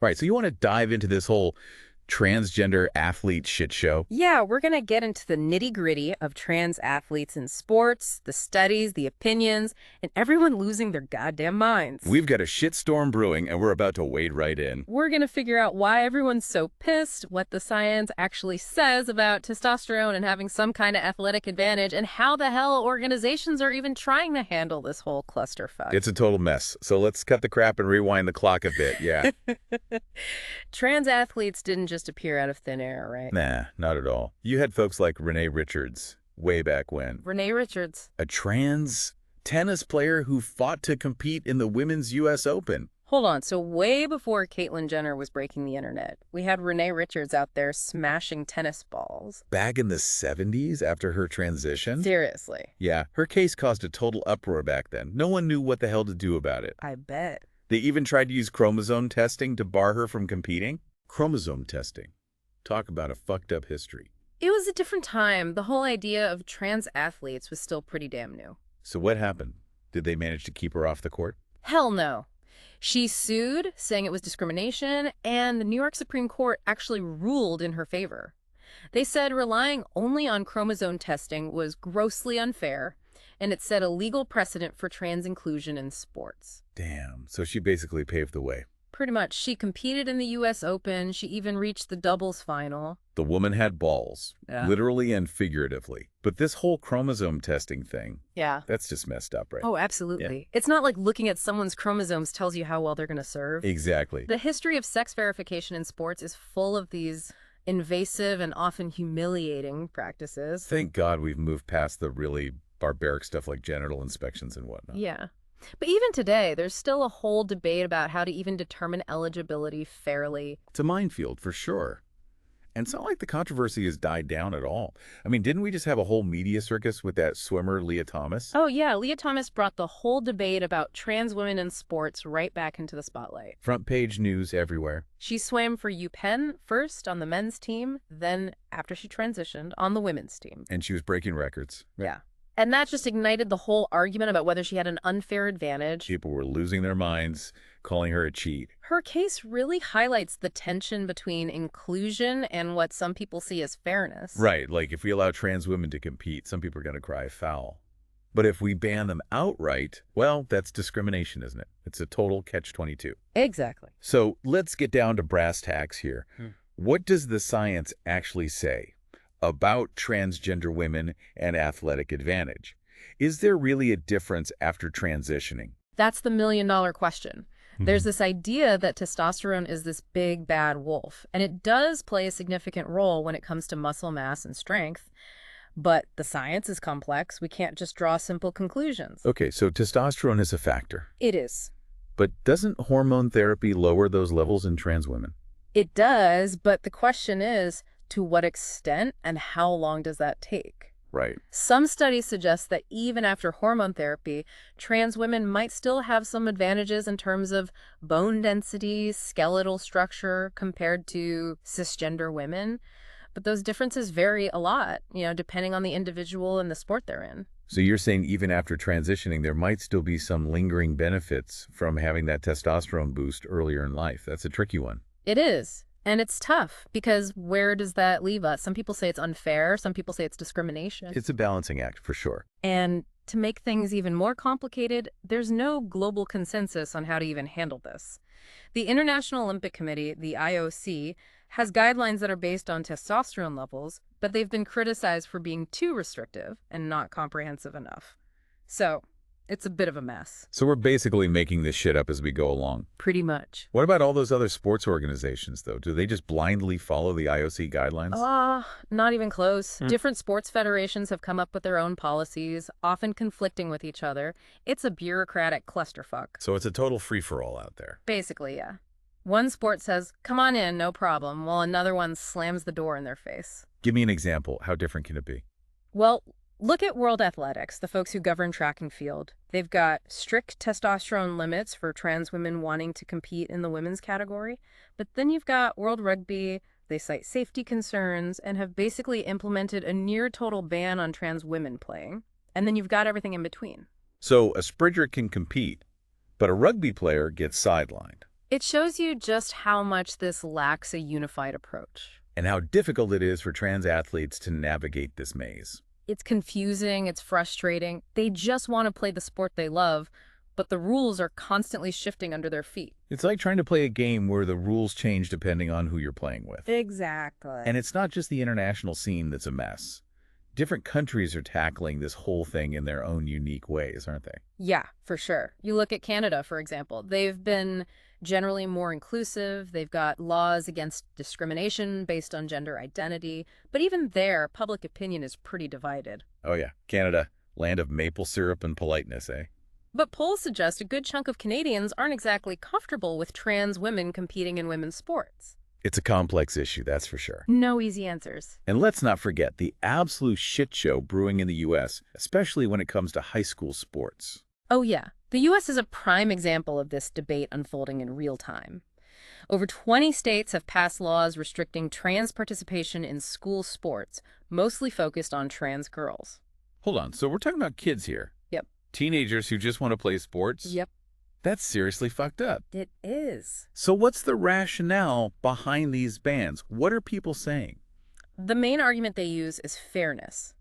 Right, so you want to dive into this whole transgender athlete shit show? Yeah, we're going to get into the nitty-gritty of trans athletes in sports, the studies, the opinions, and everyone losing their goddamn minds. We've got a shitstorm brewing, and we're about to wade right in. We're going to figure out why everyone's so pissed, what the science actually says about testosterone and having some kind of athletic advantage, and how the hell organizations are even trying to handle this whole clusterfuck. It's a total mess, so let's cut the crap and rewind the clock a bit, yeah. Trans athletes didn't just appear out of thin air, right? Nah, not at all. You had folks like Renee Richards, way back when. Renee Richards. A trans tennis player who fought to compete in the Women's U.S. Open. Hold on, so way before Caitlyn Jenner was breaking the internet, we had Renee Richards out there smashing tennis balls. Back in the 70s after her transition? Seriously. Yeah, her case caused a total uproar back then. No one knew what the hell to do about it. I bet. They even tried to use chromosome testing to bar her from competing. Chromosome testing. Talk about a fucked up history. It was a different time. The whole idea of trans athletes was still pretty damn new. So what happened? Did they manage to keep her off the court? Hell no. She sued, saying it was discrimination, and the New York Supreme Court actually ruled in her favor. They said relying only on chromosome testing was grossly unfair, and it set a legal precedent for trans inclusion in sports. Damn, so she basically paved the way. Pretty much. She competed in the U.S. Open. She even reached the doubles final. The woman had balls, literally and figuratively. But this whole chromosome testing thing, that's just messed up, right? Oh, absolutely. Yeah. It's not like looking at someone's chromosomes tells you how well they're going to serve. Exactly. The history of sex verification in sports is full of these invasive and often humiliating practices. Thank God we've moved past the really barbaric stuff like genital inspections and whatnot. Yeah. But even today, there's still a whole debate about how to even determine eligibility fairly. It's a minefield, for sure. And it's not like the controversy has died down at all. I mean, didn't we just have a whole media circus with that swimmer, Leah Thomas? Oh, yeah. Leah Thomas brought the whole debate about trans women in sports right back into the spotlight. Front page news everywhere. She swam for UPenn first on the men's team, then, after she transitioned, on the women's team. And she was breaking records. Yeah. And that just ignited the whole argument about whether she had an unfair advantage. People were losing their minds, calling her a cheat. Her case really highlights the tension between inclusion and what some people see as fairness. Right, like if we allow trans women to compete, some people are going to cry foul. But if we ban them outright, well, that's discrimination, isn't it? It's a total catch-22. Exactly. So let's get down to brass tacks here. What does the science actually say about transgender women and athletic advantage? Is there really a difference after transitioning? That's the million-dollar question. There's this idea that testosterone is this big bad wolf, and it does play a significant role when it comes to muscle mass and strength. But the science is complex. We can't just draw simple conclusions. Okay, so testosterone is a factor. It is. But doesn't hormone therapy lower those levels in trans women? It does, but the question is, to what extent and how long does that take? Right. Some studies suggest that even after hormone therapy, trans women might still have some advantages in terms of bone density, skeletal structure compared to cisgender women. But those differences vary a lot, depending on the individual and the sport they're in. So you're saying even after transitioning, there might still be some lingering benefits from having that testosterone boost earlier in life. That's a tricky one. It is. And it's tough because where does that leave us? Some people say it's unfair. Some people say it's discrimination. It's a balancing act, for sure. And to make things even more complicated, there's no global consensus on how to even handle this. The International Olympic Committee, the IOC, has guidelines that are based on testosterone levels, but they've been criticized for being too restrictive and not comprehensive enough. So it's a bit of a mess. So we're basically making this shit up as we go along. Pretty much. What about all those other sports organizations, though? Do they just blindly follow the IOC guidelines? Not even close. Different sports federations have come up with their own policies, often conflicting with each other. It's a bureaucratic clusterfuck. So it's a total free-for-all out there. Basically, yeah. One sport says, come on in, no problem, while another one slams the door in their face. Give me an example. How different can it be? Well, look at World Athletics, the folks who govern track and field. They've got strict testosterone limits for trans women wanting to compete in the women's category. But then you've got World Rugby. They cite safety concerns and have basically implemented a near-total ban on trans women playing. And then you've got everything in between. So a sprinter can compete, but a rugby player gets sidelined. It shows you just how much this lacks a unified approach. And how difficult it is for trans athletes to navigate this maze. It's confusing, it's frustrating. They just want to play the sport they love, but the rules are constantly shifting under their feet. It's like trying to play a game where the rules change depending on who you're playing with. Exactly. And it's not just the international scene that's a mess. Different countries are tackling this whole thing in their own unique ways, aren't they? Yeah, for sure. You look at Canada, for example. They've been generally more inclusive. They've got laws against discrimination based on gender identity. But even there, public opinion is pretty divided. Oh yeah, Canada, land of maple syrup and politeness, eh? But polls suggest a good chunk of Canadians aren't exactly comfortable with trans women competing in women's sports. It's a complex issue, that's for sure. No easy answers. And let's not forget the absolute shit show brewing in the U.S., especially when it comes to high school sports. Oh yeah, the U.S. is a prime example of this debate unfolding in real time. Over 20 states have passed laws restricting trans participation in school sports, mostly focused on trans girls. Hold on, so we're talking about kids here? Yep. Teenagers who just want to play sports? Yep, That's seriously fucked up. it is. So what's the rationale behind these bans? What are people saying? The main argument they use is fairness.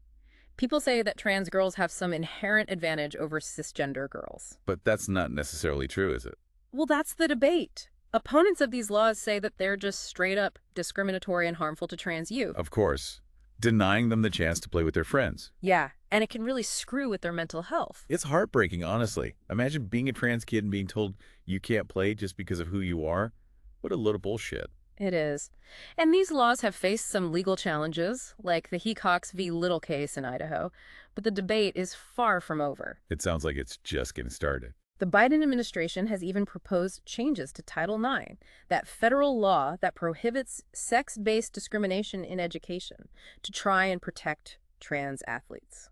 People say that trans girls have some inherent advantage over cisgender girls. But that's not necessarily true, is it? Well, that's the debate. Opponents of these laws say that they're just straight up discriminatory and harmful to trans youth. Of course. Denying them the chance to play with their friends. Yeah, and it can really screw with their mental health. It's heartbreaking, honestly. Imagine being a trans kid and being told you can't play just because of who you are. What a load of bullshit. It is. And these laws have faced some legal challenges, like the Hecox v. Little case in Idaho, but the debate is far from over. It sounds like it's just getting started. The Biden administration has even proposed changes to Title IX, that federal law that prohibits sex-based discrimination in education, to try and protect trans athletes.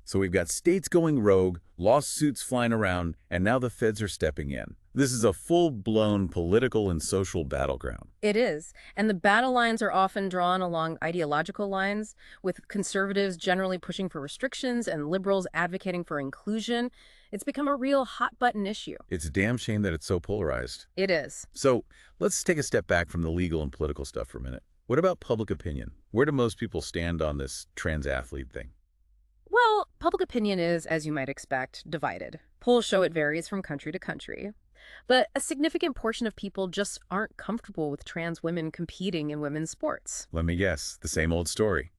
So we've got states going rogue, lawsuits flying around, and now the feds are stepping in. This is a full-blown political and social battleground. It is, and the battle lines are often drawn along ideological lines, with conservatives generally pushing for restrictions and liberals advocating for inclusion. It's become a real hot-button issue. It's a damn shame that it's so polarized. It is. So let's take a step back from the legal and political stuff for a minute. What about public opinion? Where do most people stand on this trans athlete thing? Well, public opinion is, as you might expect, divided. Polls show it varies from country to country. But a significant portion of people just aren't comfortable with trans women competing in women's sports. Let me guess, the same old story.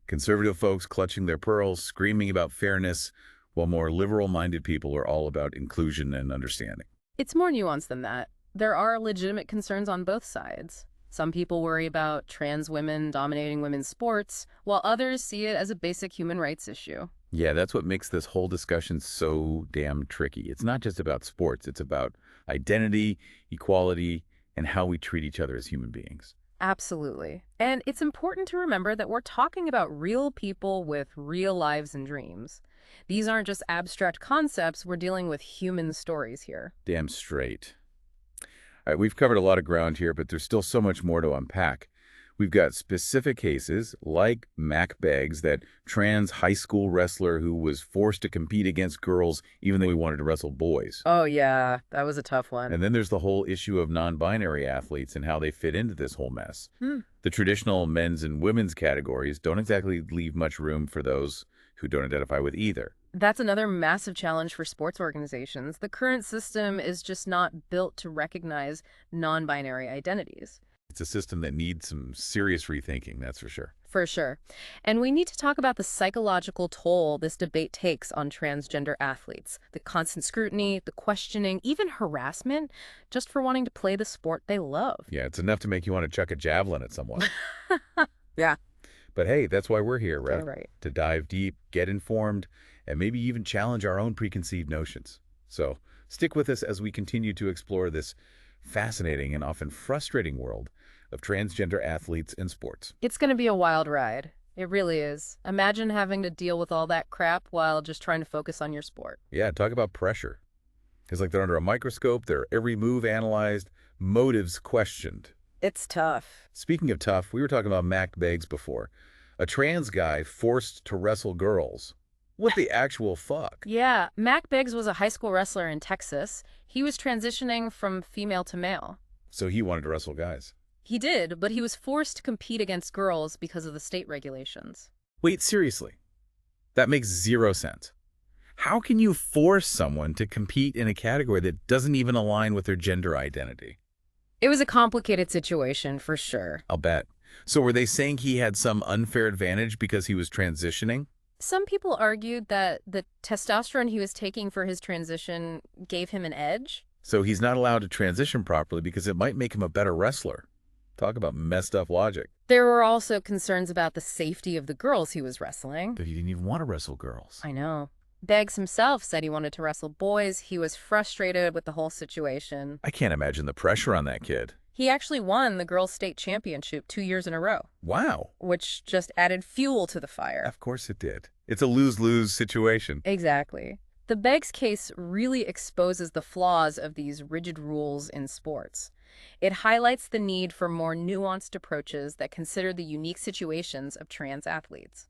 Conservative folks clutching their pearls, screaming about fairness, while more liberal-minded people are all about inclusion and understanding. It's more nuanced than that. There are legitimate concerns on both sides. Some people worry about trans women dominating women's sports, while others see it as a basic human rights issue. Yeah, that's what makes this whole discussion so damn tricky. It's not just about sports. It's about identity, equality, and how we treat each other as human beings. Absolutely. And it's important to remember that we're talking about real people with real lives and dreams. These aren't just abstract concepts. We're dealing with human stories here. Damn straight. All right, we've covered a lot of ground here, but there's still so much more to unpack. We've got specific cases like Mac Beggs, that trans high school wrestler who was forced to compete against girls even though he wanted to wrestle boys. Oh, yeah, that was a tough one. And then there's the whole issue of non-binary athletes and how they fit into this whole mess. The traditional men's and women's categories don't exactly leave much room for those who don't identify with either. That's another massive challenge for sports organizations. The current system is just not built to recognize non-binary identities. It's a system that needs some serious rethinking, that's for sure. For sure. And we need to talk about the psychological toll this debate takes on transgender athletes. The constant scrutiny, the questioning, even harassment, just for wanting to play the sport they love. Yeah, it's enough to make you want to chuck a javelin at someone. Yeah. But hey, that's why we're here, right? Right. To dive deep, get informed, and maybe even challenge our own preconceived notions. So stick with us as we continue to explore this fascinating and often frustrating world of transgender athletes in sports. It's going to be a wild ride. It really is. Imagine having to deal with all that crap while just trying to focus on your sport. Yeah, talk about pressure. It's like they're under a microscope, their every move analyzed, motives questioned. It's tough. Speaking of tough, we were talking about Mac Beggs before. A trans guy forced to wrestle girls. What the actual fuck? Yeah, Mac Biggs was a high school wrestler in Texas. He was transitioning from female to male. So he wanted to wrestle guys. He did, but he was forced to compete against girls because of the state regulations. Wait, seriously? That makes zero sense. How can you force someone to compete in a category that doesn't even align with their gender identity? It was a complicated situation, for sure. I'll bet. So were they saying he had some unfair advantage because he was transitioning? Some people argued that the testosterone he was taking for his transition gave him an edge. So he's not allowed to transition properly because it might make him a better wrestler. Talk about messed up logic. There were also concerns about the safety of the girls he was wrestling. But he didn't even want to wrestle girls. I know. Beggs himself said he wanted to wrestle boys. He was frustrated with the whole situation. I can't imagine the pressure on that kid. He actually won the girls' state championship 2 years in a row. Wow. Which just added fuel to the fire. Of course it did. It's a lose-lose situation. Exactly. The Beggs case really exposes the flaws of these rigid rules in sports. It highlights the need for more nuanced approaches that consider the unique situations of trans athletes.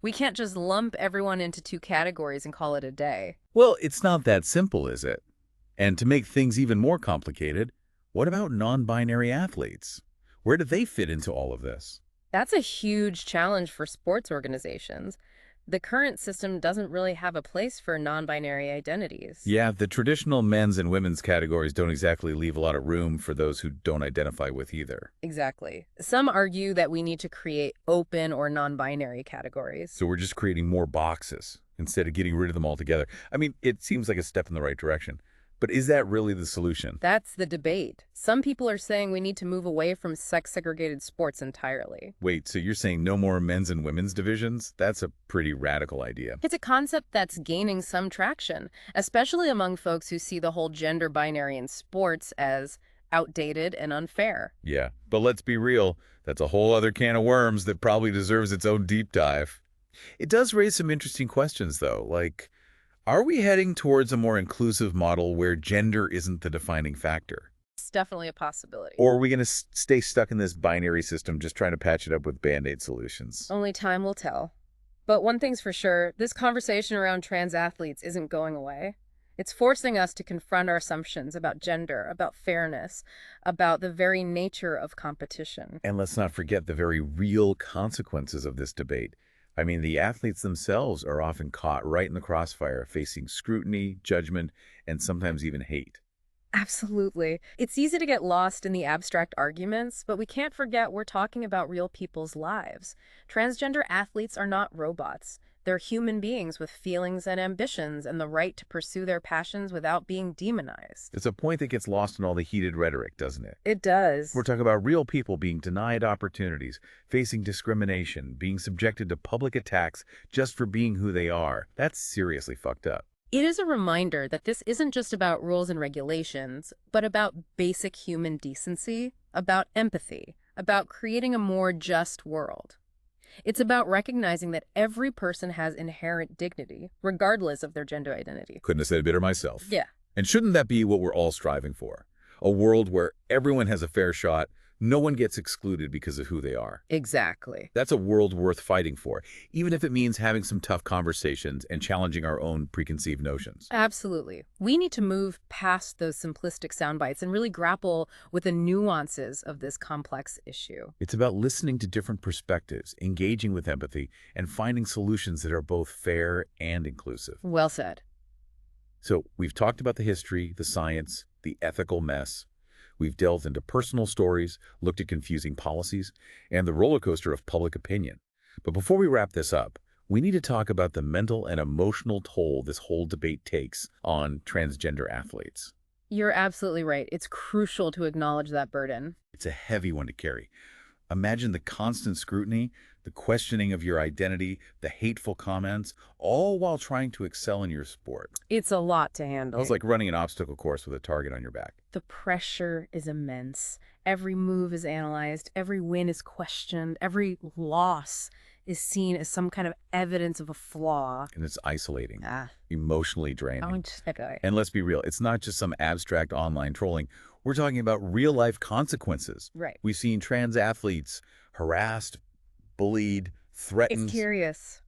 We can't just lump everyone into 2 categories and call it a day. Well, it's not that simple, is it? And to make things even more complicated, what about non-binary athletes? Where do they fit into all of this? That's a huge challenge for sports organizations. The current system doesn't really have a place for non-binary identities. Yeah, the traditional men's and women's categories don't exactly leave a lot of room for those who don't identify with either. Exactly. Some argue that we need to create open or non-binary categories. So we're just creating more boxes instead of getting rid of them altogether. I mean, it seems like a step in the right direction. But is that really the solution? That's the debate. Some people are saying we need to move away from sex-segregated sports entirely. Wait, so you're saying no more men's and women's divisions? That's a pretty radical idea. It's a concept that's gaining some traction, especially among folks who see the whole gender binary in sports as outdated and unfair. Yeah, but let's be real. That's a whole other can of worms that probably deserves its own deep dive. It does raise some interesting questions, though, like, are we heading towards a more inclusive model where gender isn't the defining factor? It's definitely a possibility. Or are we going to stay stuck in this binary system just trying to patch it up with Band-Aid solutions? Only time will tell. But one thing's for sure, this conversation around trans athletes isn't going away. It's forcing us to confront our assumptions about gender, about fairness, about the very nature of competition. And let's not forget the very real consequences of this debate. I mean, the athletes themselves are often caught right in the crossfire, facing scrutiny, judgment, and sometimes even hate. Absolutely. It's easy to get lost in the abstract arguments, but we can't forget we're talking about real people's lives. Transgender athletes are not robots. They're human beings with feelings and ambitions and the right to pursue their passions without being demonized. It's a point that gets lost in all the heated rhetoric, doesn't it? It does. We're talking about real people being denied opportunities, facing discrimination, being subjected to public attacks just for being who they are. That's seriously fucked up. It is a reminder that this isn't just about rules and regulations, but about basic human decency, about empathy, about creating a more just world. It's about recognizing that every person has inherent dignity, regardless of their gender identity. Couldn't have said it better myself. Yeah. And shouldn't that be what we're all striving for? A world where everyone has a fair shot, no one gets excluded because of who they are. Exactly. That's a world worth fighting for, even if it means having some tough conversations and challenging our own preconceived notions. Absolutely. We need to move past those simplistic sound bites and really grapple with the nuances of this complex issue. It's about listening to different perspectives, engaging with empathy, and finding solutions that are both fair and inclusive. Well said. So we've talked about the history, the science, the ethical mess. We've delved into personal stories, looked at confusing policies, and the roller coaster of public opinion. But before we wrap this up, we need to talk about the mental and emotional toll this whole debate takes on transgender athletes. You're absolutely right. It's crucial to acknowledge that burden. It's a heavy one to carry. Imagine the constant scrutiny, the questioning of your identity, the hateful comments, all while trying to excel in your sport. It's a lot to handle. It's like running an obstacle course with a target on your back. The pressure is immense. Every move is analyzed, every win is questioned, every loss is seen as some kind of evidence of a flaw. And it's isolating, emotionally draining. Okay. And let's be real, it's not just some abstract online trolling. We're talking about real-life consequences. Right. We've seen trans athletes harassed, bullied, threatened. It's curious.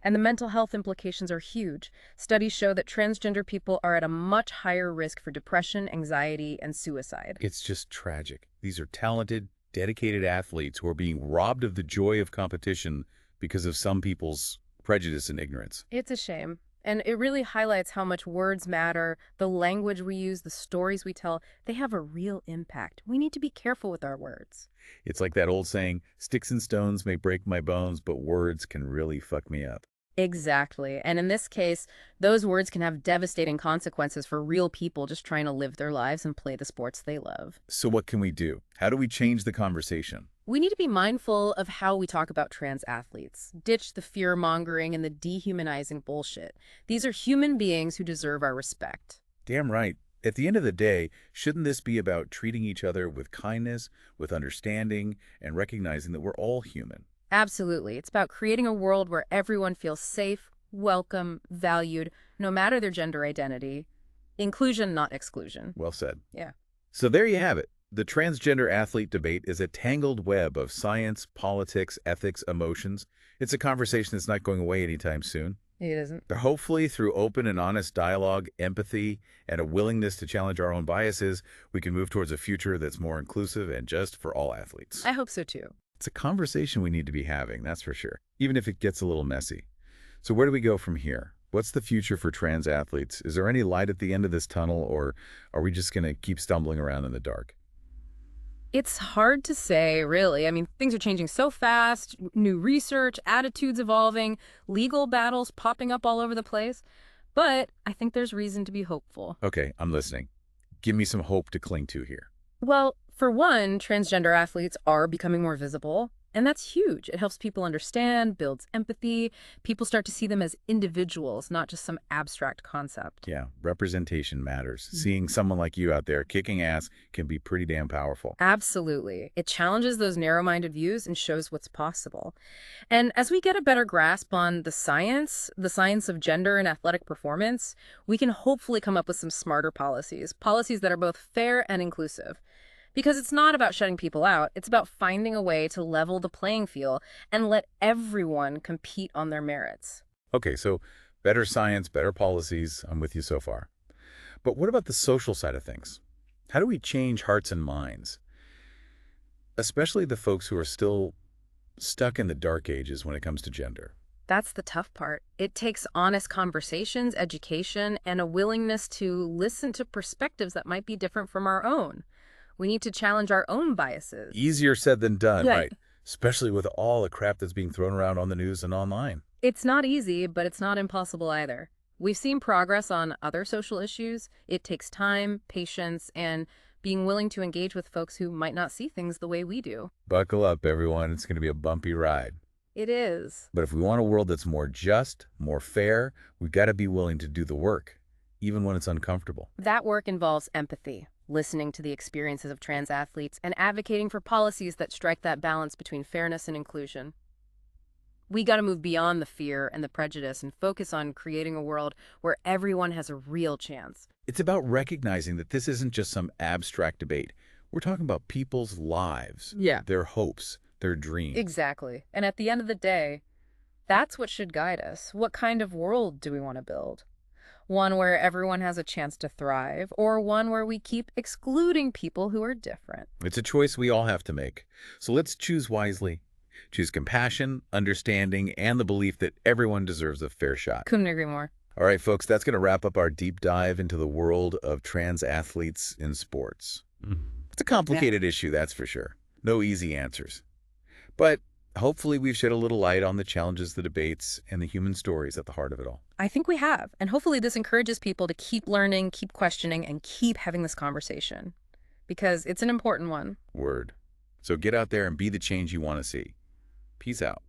And the mental health implications are huge. Studies show that transgender people are at a much higher risk for depression, anxiety, and suicide. It's just tragic. These are talented, dedicated athletes who are being robbed of the joy of competition because of some people's prejudice and ignorance. It's a shame. And it really highlights how much words matter, the language we use, the stories we tell. They have a real impact. We need to be careful with our words. It's like that old saying, sticks and stones may break my bones, but words can really fuck me up. Exactly. And in this case, those words can have devastating consequences for real people just trying to live their lives and play the sports they love. So what can we do? How do we change the conversation? We need to be mindful of how we talk about trans athletes. Ditch the fear-mongering and the dehumanizing bullshit. These are human beings who deserve our respect. Damn right. At the end of the day, shouldn't this be about treating each other with kindness, with understanding, and recognizing that we're all human? Absolutely. It's about creating a world where everyone feels safe, welcome, valued, no matter their gender identity. Inclusion, not exclusion. Well said. Yeah. So there you have it. The transgender athlete debate is a tangled web of science, politics, ethics, emotions. It's a conversation that's not going away anytime soon. It isn't. But hopefully, through open and honest dialogue, empathy, and a willingness to challenge our own biases, we can move towards a future that's more inclusive and just for all athletes. I hope so too. It's a conversation we need to be having, that's for sure, even if it gets a little messy. So where do we go from here? What's the future for trans athletes? Is there any light at the end of this tunnel, or are we just going to keep stumbling around in the dark? It's hard to say, really. I mean, things are changing so fast, new research, attitudes evolving, legal battles popping up all over the place. But I think there's reason to be hopeful. Okay, I'm listening. Give me some hope to cling to here. Well, for one, transgender athletes are becoming more visible, and that's huge. It helps people understand, builds empathy. People start to see them as individuals, not just some abstract concept. Yeah, representation matters. Seeing someone like you out there kicking ass can be pretty damn powerful. Absolutely. It challenges those narrow-minded views and shows what's possible. And as we get a better grasp on the science of gender and athletic performance, we can hopefully come up with some smarter policies that are both fair and inclusive. Because it's not about shutting people out, it's about finding a way to level the playing field and let everyone compete on their merits. Okay, so better science, better policies. I'm with you so far. But what about the social side of things? How do we change hearts and minds? Especially the folks who are still stuck in the dark ages when it comes to gender. That's the tough part. It takes honest conversations, education, and a willingness to listen to perspectives that might be different from our own. We need to challenge our own biases. Easier said than done, Yeah. right? Especially with all the crap that's being thrown around on the news and online. It's not easy, but it's not impossible either. We've seen progress on other social issues. It takes time, patience, and being willing to engage with folks who might not see things the way we do. Buckle up, everyone. It's going to be a bumpy ride. It is. But if we want a world that's more just, more fair, we've got to be willing to do the work, even when it's uncomfortable. That work involves empathy, listening to the experiences of trans athletes, and advocating for policies that strike that balance between fairness and inclusion. We got to move beyond the fear and the prejudice and focus on creating a world where everyone has a real chance. It's about recognizing that this isn't just some abstract debate. We're talking about people's lives, their hopes, their dreams. Exactly. And at the end of the day, that's what should guide us. What kind of world do we want to build? One where everyone has a chance to thrive, or one where we keep excluding people who are different? It's a choice we all have to make. So let's choose wisely. Choose compassion, understanding, and the belief that everyone deserves a fair shot. Couldn't agree more. All right, folks, that's going to wrap up our deep dive into the world of trans athletes in sports. It's a complicated issue, that's for sure. No easy answers. But hopefully we've shed a little light on the challenges, the debates, and the human stories at the heart of it all. I think we have. And hopefully this encourages people to keep learning, keep questioning, and keep having this conversation. Because it's an important one. Word. So get out there and be the change you want to see. Peace out.